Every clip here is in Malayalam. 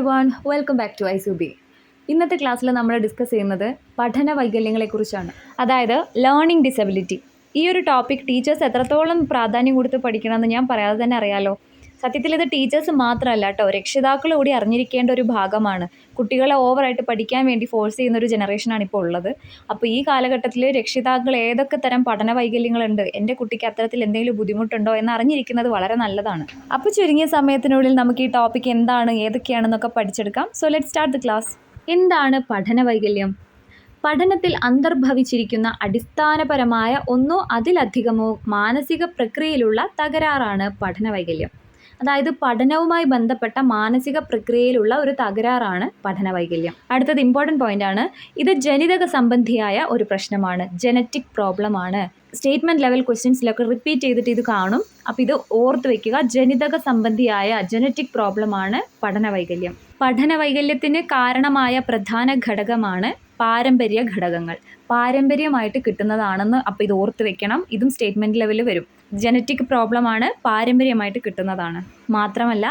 എവ്രിവൺ, വെൽക്കം ബാക്ക് ടു ഐസുബി. ഇന്നത്തെ ക്ലാസ്സിൽ നമ്മൾ ഡിസ്കസ് ചെയ്യുന്നത് പഠന വൈകല്യങ്ങളെക്കുറിച്ചാണ്, അതായത് ലേണിംഗ് ഡിസബിലിറ്റി. ഈ ഒരു ടോപ്പിക് ടീച്ചേഴ്സ് എത്രത്തോളം പ്രാധാന്യം കൊടുത്ത് പഠിക്കണമെന്ന് ഞാൻ പറയാതെ തന്നെ അറിയാലോ. സത്യത്തിൽ ഇത് ടീച്ചേഴ്സ് മാത്രമല്ല കേട്ടോ, രക്ഷിതാക്കൾ കൂടി അറിഞ്ഞിരിക്കേണ്ട ഒരു ഭാഗമാണ്. കുട്ടികളെ ഓവറായിട്ട് പഠിക്കാൻ വേണ്ടി ഫോഴ്സ് ചെയ്യുന്ന ഒരു ജനറേഷനാണ് ഇപ്പോൾ ഉള്ളത്. അപ്പോൾ ഈ കാലഘട്ടത്തിൽ രക്ഷിതാക്കൾ ഏതൊക്കെ തരം പഠന വൈകല്യങ്ങളുണ്ട്, എൻ്റെ കുട്ടിക്ക് അത്തരത്തിൽ എന്തെങ്കിലും ബുദ്ധിമുട്ടുണ്ടോ എന്ന് അറിഞ്ഞിരിക്കുന്നത് വളരെ നല്ലതാണ്. അപ്പോൾ ചുരുങ്ങിയ സമയത്തിനുള്ളിൽ നമുക്ക് ഈ ടോപ്പിക് എന്താണ്, ഏതൊക്കെയാണെന്നൊക്കെ പഠിച്ചെടുക്കാം. So let start the class. എന്താണ് പഠന വൈകല്യം? പഠനത്തിൽ അന്തർഭവിച്ചിരിക്കുന്ന അടിസ്ഥാനപരമായ ഒന്നോ അതിലധികമോ മാനസിക പ്രക്രിയയിലുള്ള തകരാറാണ് പഠന വൈകല്യം. അതായത് പഠനവുമായി ബന്ധപ്പെട്ട മാനസിക പ്രക്രിയയിലുള്ള ഒരു തകരാറാണ് പഠന വൈകല്യം. അടുത്തത് ഇമ്പോർട്ടൻറ്റ് പോയിൻ്റാണ്. ഇത് ജനിതക സംബന്ധിയായ ഒരു പ്രശ്നമാണ്, ജനറ്റിക് പ്രോബ്ലമാണ്. സ്റ്റേറ്റ്മെൻറ്റ് ലെവൽ ക്വസ്റ്റ്യൻസിലൊക്കെ റിപ്പീറ്റ് ചെയ്തിട്ട് ഇത് കാണും. അപ്പോൾ ഇത് ഓർത്ത് വയ്ക്കുക, ജനിതക സംബന്ധിയായ ജനറ്റിക് പ്രോബ്ലമാണ് പഠന വൈകല്യം. പഠന വൈകല്യത്തിന് കാരണമായ പ്രധാന ഘടകമാണ് പാരമ്പര്യ ഘടകങ്ങൾ. പാരമ്പര്യമായിട്ട് കിട്ടുന്നതാണെന്ന് അപ്പോൾ ഇത് ഓർത്ത് വെക്കണം. ഇതും സ്റ്റേറ്റ്മെൻറ്റ് ലെവലിൽ വരും. ജനറ്റിക് പ്രോബ്ലമാണ്, പാരമ്പര്യമായിട്ട് കിട്ടുന്നതാണ്. മാത്രമല്ല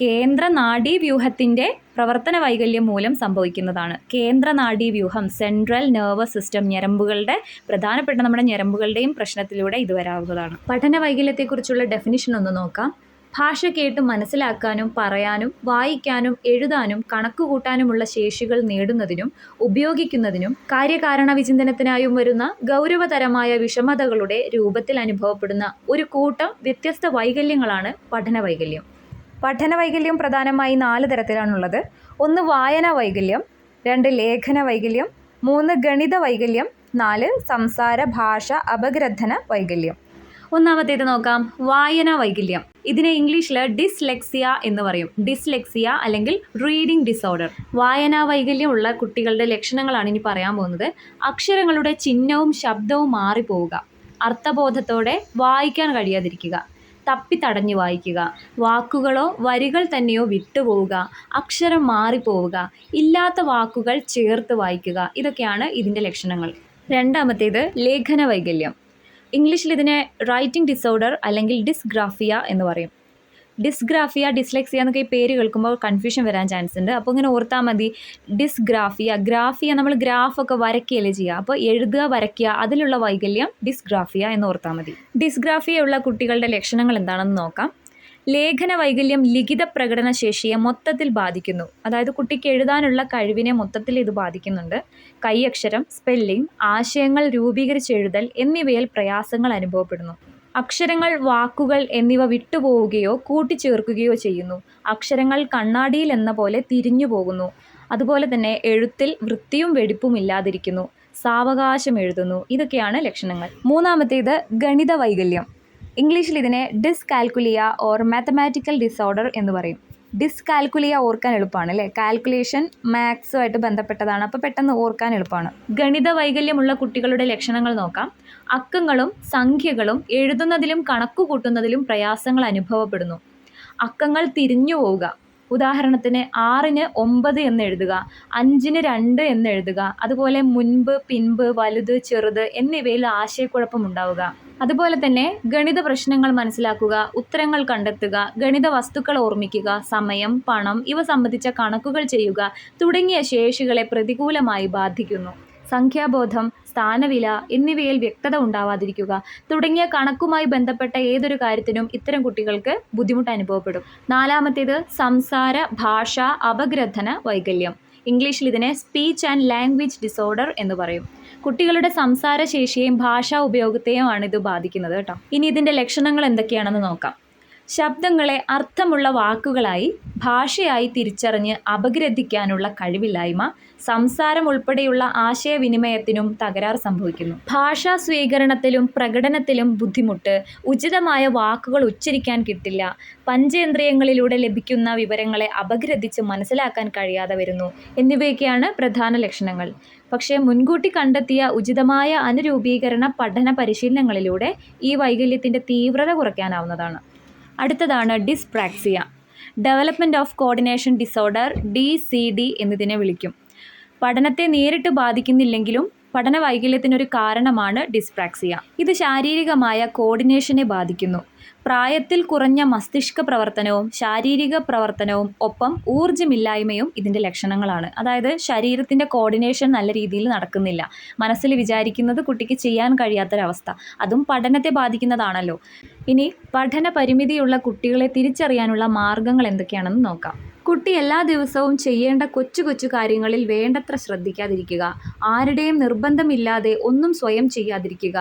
കേന്ദ്ര നാഡീവ്യൂഹത്തിൻ്റെ പ്രവർത്തന വൈകല്യം മൂലം സംഭവിക്കുന്നതാണ്. കേന്ദ്ര നാഡീവ്യൂഹം, സെൻട്രൽ നെർവസ് സിസ്റ്റം, ഞരമ്പുകളുടെ പ്രധാനപ്പെട്ട നമ്മുടെ ഞരമ്പുകളുടെയും പ്രശ്നത്തിലൂടെ ഇത് വരാവുന്നതാണ്. പഠന വൈകല്യത്തെക്കുറിച്ചുള്ള ഡെഫിനിഷൻ ഒന്ന് നോക്കാം. ഭാഷ കേട്ട് മനസ്സിലാക്കാനും പറയാനും വായിക്കാനും എഴുതാനും കണക്കുകൂട്ടാനുമുള്ള ശേഷികൾ നേടുന്നതിനും ഉപയോഗിക്കുന്നതിനും കാര്യകാരണ വിചിന്തനത്തിനായും വരുന്ന ഗൗരവതരമായ വിഷമതകളുടെ രൂപത്തിൽ അനുഭവപ്പെടുന്ന ഒരു കൂട്ടം വ്യത്യസ്ത വൈകല്യങ്ങളാണ് പഠന വൈകല്യം. പഠന വൈകല്യം പ്രധാനമായി 4 തരത്തിലാണുള്ളത്. 1 വായനാ വൈകല്യം, 2 ലേഖന വൈകല്യം, 3 ഗണിത വൈകല്യം, 4 സംസാര ഭാഷ അപഗ്രഥന വൈകല്യം. ഒന്നാമത്തേത് നോക്കാം, വായനാ വൈകല്യം. ഇതിനെ ഇംഗ്ലീഷിൽ ഡിസ്ലെക്സിയ എന്ന് പറയും. ഡിസ്ലെക്സിയ അല്ലെങ്കിൽ റീഡിംഗ് ഡിസോർഡർ. വായനാ വൈകല്യം ഉള്ള കുട്ടികളുടെ ലക്ഷണങ്ങളാണ് ഇനി പറയാൻ പോകുന്നത്. അക്ഷരങ്ങളുടെ ചിഹ്നവും ശബ്ദവും മാറിപ്പോവുക, അർത്ഥബോധത്തോടെ വായിക്കാൻ കഴിയാതിരിക്കുക, തപ്പിത്തടഞ്ഞു വായിക്കുക, വാക്കുകളോ വരികൾ തന്നെയോ വിട്ടുപോവുക, അക്ഷരം മാറിപ്പോവുക, ഇല്ലാത്ത വാക്കുകൾ ചേർത്ത് വായിക്കുക. ഇതൊക്കെയാണ് ഇതിൻ്റെ ലക്ഷണങ്ങൾ. രണ്ടാമത്തേത് ലേഖന വൈകല്യം. ഇംഗ്ലീഷിൽ ഇതിനെ റൈറ്റിംഗ് ഡിസോർഡർ അല്ലെങ്കിൽ ഡിസ്ഗ്രാഫിയ എന്ന് പറയും. ഡിസ്ഗ്രാഫിയ, ഡിസ്ലെക്സിയ എന്നൊക്കെ ഈ പേര് കേൾക്കുമ്പോൾ കൺഫ്യൂഷൻ വരാൻ ചാൻസ് ഉണ്ട്. അപ്പോൾ ഇങ്ങനെ ഓർത്താൽ മതി. ഡിസ്ഗ്രാഫിയ, ഗ്രാഫിയ നമ്മൾ ഗ്രാഫൊക്കെ വരയ്ക്കുകയല്ലേ ചെയ്യുക, അപ്പോൾ എഴുതുക വരയ്ക്കുക, അതിലുള്ള വൈകല്യം ഡിസ്ഗ്രാഫിയ എന്ന് ഓർത്താൽ മതി. ഡിസ്ഗ്രാഫിയ ഉള്ള കുട്ടികളുടെ ലക്ഷണങ്ങൾ എന്താണെന്ന് നോക്കാം. ലേഖന വൈകല്യം ലിഖിത പ്രകടന ശേഷിയെ മൊത്തത്തിൽ ബാധിക്കുന്നു. അതായത് കുട്ടിക്ക് എഴുതാനുള്ള കഴിവിനെ മൊത്തത്തിൽ ഇത് ബാധിക്കുന്നുണ്ട്. കൈയക്ഷരം, സ്പെല്ലിംഗ്, ആശയങ്ങൾ രൂപീകരിച്ചെഴുതൽ എന്നിവയിൽ പ്രയാസങ്ങൾ അനുഭവപ്പെടുന്നു. അക്ഷരങ്ങൾ, വാക്കുകൾ എന്നിവ വിട്ടുപോവുകയോ കൂട്ടിച്ചേർക്കുകയോ ചെയ്യുന്നു. അക്ഷരങ്ങൾ കണ്ണാടിയിൽ എന്ന പോലെ തിരിഞ്ഞു പോകുന്നു. അതുപോലെ തന്നെ എഴുത്തിൽ വൃത്തിയും വെടിപ്പും ഇല്ലാതിരിക്കുന്നു. സാവകാശം എഴുതുന്നു. ഇതൊക്കെയാണ് ലക്ഷണങ്ങൾ. മൂന്നാമത്തേത് ഗണിത വൈകല്യം. ഇംഗ്ലീഷിൽ ഇതിനെ ഡിസ്കാൽക്കുലിയ ഓർ മാത്തമാറ്റിക്കൽ ഡിസോർഡർ എന്ന് പറയും. ഡിസ്കാൽക്കുലിയ ഓർക്കാൻ എളുപ്പമാണ് അല്ലേ, കാൽക്കുലേഷൻ മാത്സുമായിട്ട് ബന്ധപ്പെട്ടതാണ്, അപ്പോൾ പെട്ടെന്ന് ഓർക്കാൻ എളുപ്പമാണ്. ഗണിത വൈകല്യമുള്ള കുട്ടികളുടെ ലക്ഷണങ്ങൾ നോക്കാം. അക്കങ്ങളും സംഖ്യകളും എഴുതുന്നതിലും കണക്കുകൂട്ടുന്നതിലും പ്രയാസങ്ങൾ അനുഭവപ്പെടുന്നു. അക്കങ്ങൾ തിരിഞ്ഞു പോവുക. ഉദാഹരണത്തിന് 6ന് 9 എന്ന് എഴുതുക, 5ന് 2 എന്ന് എഴുതുക. അതുപോലെ മുൻപ്, പിൻപ്, വലുത്, ചെറുത് എന്നിവയിൽ ആശയക്കുഴപ്പമുണ്ടാവുക. അതുപോലെ തന്നെ ഗണിത പ്രശ്നങ്ങൾ മനസ്സിലാക്കുക, ഉത്തരങ്ങൾ കണ്ടെത്തുക, ഗണിത വസ്തുക്കൾ ഓർമ്മിക്കുക, സമയം, പണം ഇവ സംബന്ധിച്ച കണക്കുകൾ ചെയ്യുക തുടങ്ങിയ ശേഷികളെ പ്രതികൂലമായി ബാധിക്കുന്നു. സംഖ്യാബോധം, സ്ഥാനവില എന്നിവയിൽ വ്യക്തത ഉണ്ടാവാതിരിക്കുക തുടങ്ങിയ കണക്കുമായി ബന്ധപ്പെട്ട ഏതൊരു കാര്യത്തിനും ഇത്തരം കുട്ടികൾക്ക് ബുദ്ധിമുട്ട് അനുഭവപ്പെടും. നാലാമത്തേത് സംസാര ഭാഷ അപഗ്രഥന വൈകല്യം. ഇംഗ്ലീഷിൽ ഇതിനെ സ്പീച്ച് ആൻഡ് ലാംഗ്വേജ് ഡിസോർഡർ എന്ന് പറയും. കുട്ടികളുടെ സംസാരശേഷിയെയും ഭാഷാ ഉപയോഗത്തെയുമാണ് ഇത് ബാധിക്കുന്നത് കേട്ടോ. ഇനി ഇതിൻ്റെ ലക്ഷണങ്ങൾ എന്തൊക്കെയാണെന്ന് നോക്കാം. ശബ്ദങ്ങളെ അർത്ഥമുള്ള വാക്കുകളായി ഭാഷയായി തിരിച്ചറിഞ്ഞ് അപഗ്രഥിക്കാനുള്ള കഴിവില്ലായ്മ, സംസാരം ഉൾപ്പെടെയുള്ള ആശയവിനിമയത്തിനും തകരാർ സംഭവിക്കുന്നു. ഭാഷാ സ്വീകരണത്തിലും പ്രകടനത്തിലും ബുദ്ധിമുട്ട്, ഉചിതമായ വാക്കുകൾ ഉച്ചരിക്കാൻ കിട്ടില്ല, പഞ്ചേന്ദ്രിയങ്ങളിലൂടെ ലഭിക്കുന്ന വിവരങ്ങളെ അപഗ്രഥിച്ച് മനസ്സിലാക്കാൻ കഴിയാതെ വരുന്നു എന്നിവയൊക്കെയാണ് പ്രധാന ലക്ഷണങ്ങൾ. പക്ഷേ മുൻകൂട്ടി കണ്ടെത്തിയ ഉചിതമായ അനുരൂപീകരണ പഠന പരിശീലനങ്ങളിലൂടെ ഈ വൈകല്യത്തിൻ്റെ തീവ്രത കുറയ്ക്കാനാവുന്നതാണ്. അടുത്തതാണ് dyspraxia. Development of coordination disorder, DCD എന്നതിനെ വിളിക്കും. പഠനത്തെ നേരിട്ട് ബാധിക്കുന്നില്ലെങ്കിലും പഠന വൈകല്യത്തിനൊരു കാരണമാണ് ഡിസ്പ്രാക്സിയ. ഇത് ശാരീരികമായ കോർഡിനേഷനെ ബാധിക്കുന്നു. പ്രായത്തിൽ കുറഞ്ഞ മസ്തിഷ്ക പ്രവർത്തനവും ശാരീരിക പ്രവർത്തനവും ഒപ്പം ഊർജ്ജമില്ലായ്മയും ഇതിൻ്റെ ലക്ഷണങ്ങളാണ്. അതായത് ശരീരത്തിൻ്റെ കോർഡിനേഷൻ നല്ല രീതിയിൽ നടക്കുന്നില്ല, മനസ്സിൽ വിചാരിക്കുന്നത് കുട്ടിക്ക് ചെയ്യാൻ കഴിയാത്തൊരവസ്ഥ. അതും പഠനത്തെ ബാധിക്കുന്നതാണല്ലോ. ഇനി പഠന പരിമിതിയുള്ള കുട്ടികളെ തിരിച്ചറിയാനുള്ള മാർഗങ്ങൾ എന്തൊക്കെയാണെന്ന് നോക്കാം. കുട്ടി എല്ലാ ദിവസവും ചെയ്യേണ്ട കൊച്ചു കൊച്ചു കാര്യങ്ങളിൽ വേണ്ടത്ര ശ്രദ്ധിക്കാതിരിക്കുക. ആരുടെയും നിർബന്ധമില്ലാതെ ഒന്നും സ്വയം ചെയ്യാതിരിക്കുക.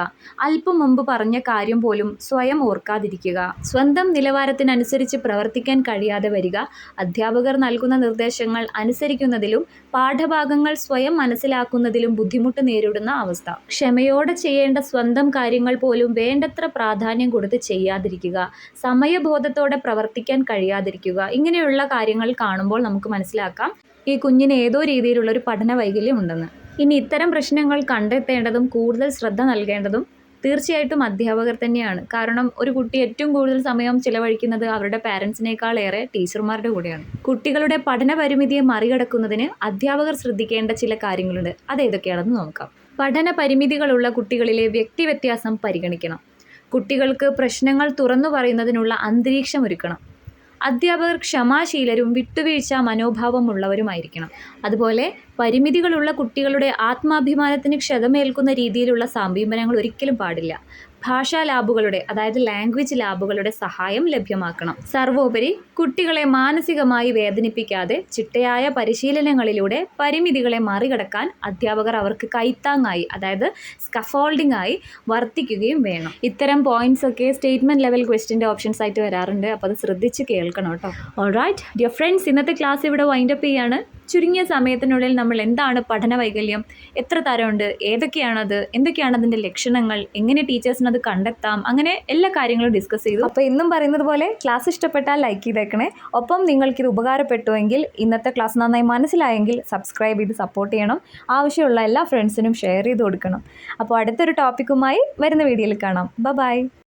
അല്പം മുമ്പ് പറഞ്ഞ കാര്യം പോലും സ്വയം ഓർക്കാതിരിക്കുക. സ്വന്തം നിലവാരത്തിനനുസരിച്ച് പ്രവർത്തിക്കാൻ കഴിയാതെ വരിക. അധ്യാപകർ നൽകുന്ന നിർദ്ദേശങ്ങൾ അനുസരിക്കുന്നതിലും പാഠഭാഗങ്ങൾ സ്വയം മനസ്സിലാക്കുന്നതിലും ബുദ്ധിമുട്ട് നേരിടുന്ന അവസ്ഥ. ക്ഷമയോടെ ചെയ്യേണ്ട സ്വന്തം കാര്യങ്ങൾ പോലും വേണ്ടത്ര പ്രാധാന്യം കൊടുത്ത് ചെയ്യാതിരിക്കുക. സമയബോധത്തോടെ പ്രവർത്തിക്കാൻ കഴിയാതിരിക്കുക. ഇങ്ങനെയുള്ള കാര്യങ്ങൾ കാണുമ്പോൾ നമുക്ക് മനസ്സിലാക്കാം ഈ കുഞ്ഞിന് ഏതോ രീതിയിലുള്ള ഒരു പഠന വൈകല്യം ഉണ്ടെന്ന്. ഇനി ഇത്തരം പ്രശ്നങ്ങൾ കണ്ടെത്തേണ്ടതും കൂടുതൽ ശ്രദ്ധ നൽകേണ്ടതും തീർച്ചയായിട്ടും അധ്യാപകർ തന്നെയാണ്. കാരണം ഒരു കുട്ടി ഏറ്റവും കൂടുതൽ സമയം ചിലവഴിക്കുന്നത് അവരുടെ പാരൻസിനേക്കാളേറെ ടീച്ചർമാരുടെ കൂടെയാണ്. കുട്ടികളുടെ പഠന പരിമിതിയെ മറികടക്കുന്നതിന് അധ്യാപകർ ശ്രദ്ധിക്കേണ്ട ചില കാര്യങ്ങളുണ്ട്. അതേതൊക്കെയാണെന്ന് നോക്കാം. പഠന പരിമിതികളുള്ള കുട്ടികളിലെ വ്യക്തിവ്യത്യാസം പരിഗണിക്കണം. കുട്ടികൾക്ക് പ്രശ്നങ്ങൾ തുറന്നു പറയുന്നതിനുള്ള അന്തരീക്ഷം ഒരുക്കണം. അധ്യാപകർ ക്ഷമാശീലരും വിട്ടുവീഴ്ച മനോഭാവമുള്ളവരുമായിരിക്കണം. അതുപോലെ പരിമിതികളുള്ള കുട്ടികളുടെ ആത്മാഭിമാനത്തിന് ക്ഷതമേൽക്കുന്ന രീതിയിലുള്ള സമീപനങ്ങൾ ഒരിക്കലും പാടില്ല. ഭാഷാ ലാബുകളുടെ, അതായത് ലാംഗ്വേജ് ലാബുകളുടെ സഹായം ലഭ്യമാക്കണം. സർവോപരി കുട്ടികളെ മാനസികമായി വേദനിപ്പിക്കാതെ ചിട്ടയായ പരിശീലനങ്ങളിലൂടെ പരിമിതികളെ മറികടക്കാൻ അധ്യാപകർ അവർക്ക് കൈത്താങ്ങായി, അതായത് സ്കഫോൾഡിംഗ് ആയി വർത്തിക്കുകയും വേണം. ഇത്തരം പോയിന്റ്സ് ഒക്കെ സ്റ്റേറ്റ്മെന്റ് ലെവൽ ക്വസ്റ്റ്യൻ്റെ ഓപ്ഷൻസ് ആയിട്ട് വരാറുണ്ട്. അപ്പോൾ അത് ശ്രദ്ധിച്ച് കേൾക്കണം കേട്ടോ. ഓൾറൈറ്റ് ഡിയർ ഫ്രണ്ട്സ്, ഇന്നത്തെ ക്ലാസ് ഇവിടെ വൈൻഡപ്പ് ചെയ്യാണ്. ചുരുങ്ങിയ സമയത്തിനുള്ളിൽ നമ്മൾ എന്താണ് പഠന വൈകല്യം, എത്ര തരമുണ്ട്, ഏതൊക്കെയാണത്, എന്തൊക്കെയാണ് അതിൻ്റെ ലക്ഷണങ്ങൾ, എങ്ങനെ ടീച്ചേഴ്സിന് അത് കണ്ടെത്താം, അങ്ങനെ എല്ലാ കാര്യങ്ങളും ഡിസ്കസ് ചെയ്തു. അപ്പോൾ എന്നും പറയുന്നത് പോലെ ക്ലാസ് ഇഷ്ടപ്പെട്ടാൽ ലൈക്ക് ചെയ്തേക്കണേ. ഒപ്പം നിങ്ങൾക്കിത് ഉപകാരപ്പെട്ടുവെങ്കിൽ, ഇന്നത്തെ ക്ലാസ് നന്നായി മനസ്സിലായെങ്കിൽ സബ്സ്ക്രൈബ് ചെയ്ത് സപ്പോർട്ട് ചെയ്യണം. ആവശ്യമുള്ള എല്ലാ ഫ്രണ്ട്സിനും ഷെയർ ചെയ്ത് കൊടുക്കണം. അപ്പോൾ അടുത്തൊരു ടോപ്പിക്കുമായി വരുന്ന വീഡിയോയിൽ കാണാം. ബൈ.